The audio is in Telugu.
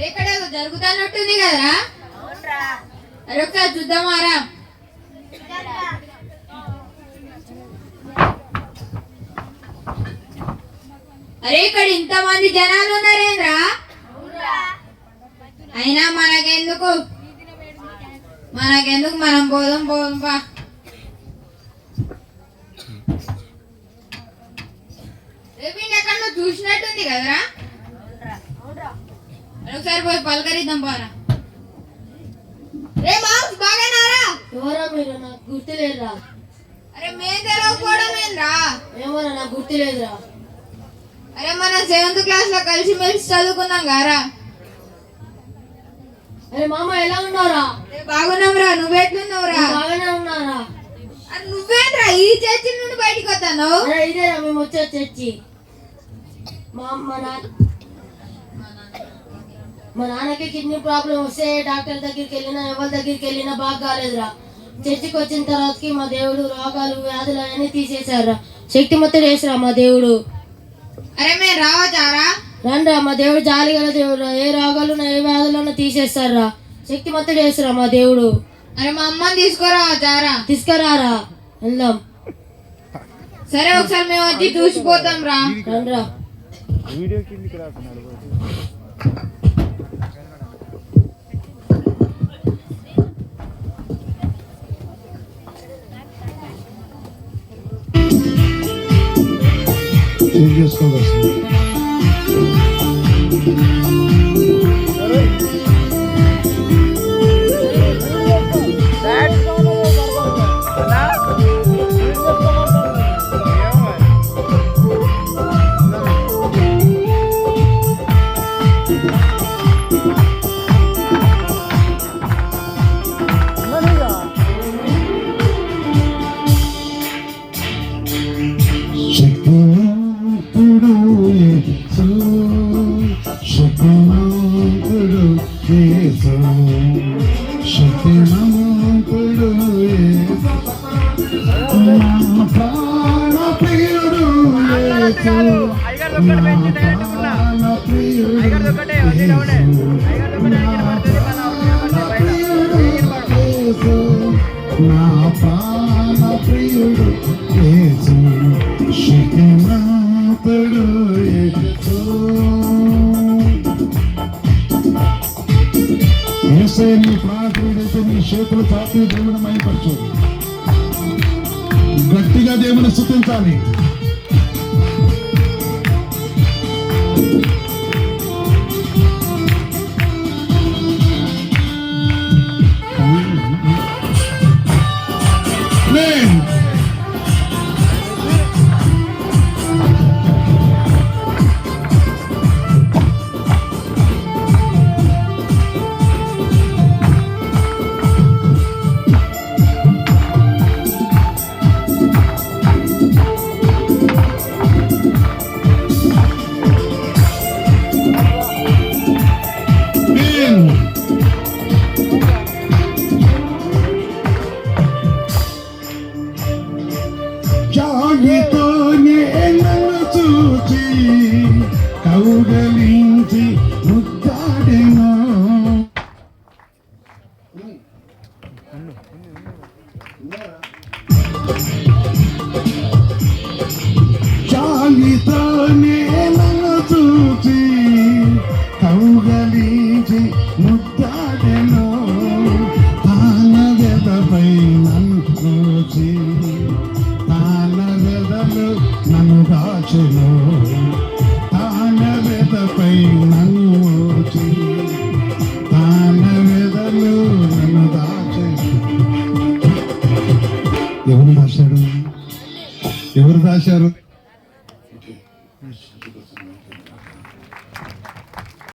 ఇక్కడ జరుగుతున్నట్టుంది కదరా? అరే ఒకసారి చూద్దామారా. అరే ఇక్కడ ఇంతమంది జనాలు ఉన్నారేంద్రా? అయినా మనకెందుకు మనం పోదాం బా. రేపు ఎక్కడ చూసినట్టుంది కదరా? ఒకసారి పోయి పలకరిద్దాం బారా. రే మాస్ బాగానారా? ఎవరా మీరు? నాకు గుర్తు లేదురా. అరే మేము తెలవకపోవడం ఏంద్రా? ఏమోరా నాకు గుర్తు లేదురా. అరే మనం 7th క్లాస్ లో కలిసి మెలిసి చదువుకున్నాం గారా. అరే మామ ఎలా ఉన్నారా? బాగున్నావురా, నువ్వెట్లున్నావురా? బాగానే ఉన్నారా. నువ్వేంద్రా ఈ చర్చి నుండి బయటికి వస్తాను? ఇదేరా మేము వచ్చే చర్చి. మా నాన్నకి కిడ్నీ ప్రాబ్లం వస్తే డాక్టర్ దగ్గరికి వెళ్ళినా ఎవరి దగ్గరికి వెళ్ళినా బాగా కాలేదురా. చర్చికి వచ్చిన తర్వాతకి మా దేవుడు రోగాలు వ్యాధులు అవన్నీ తీసేశారా. శక్తిమంతుడు వేసిరా మా దేవుడు. అరే మేము రావచ్చారా? రండ్రా, మా దేవుడు జాలి గల దేవుడు. ఏ రోగాలున్నా ఏ వ్యాధులున్నా తీసేస్తారా. శక్తిమంతుడు వేసిరా మా దేవుడు. అరే మా అమ్మని తీసుకురావచ్చారా? తీసుకురారా, వెళ్దాం. సరే ఒకసారి మేము వచ్చి చూసిపోతాం రా. రండ్రా. చేసుకోవాల్సింది నా ప్రాణ ప్రియుడు యేసు, శక్తిమంతుడు యేసు. యేసే నీ ప్రాణ ప్రియుడైతే నీ చేతులు చాపి దేవుని మహిమపరచు. గట్టిగా దేవుని స్తుతించాలి. జాలితోనే నన్ను చూచి కౌగలించి ముద్దాడెను. జాలితోనే నన్ను చూచి కౌగలించి ముద్దాడెను. తాన వెదపై నన్ను చూచి నన్ను దాచెను. తాన వెదపై నన్ను తాన వెదలు నన్ను దాచెను. ఎవరు దాచారు?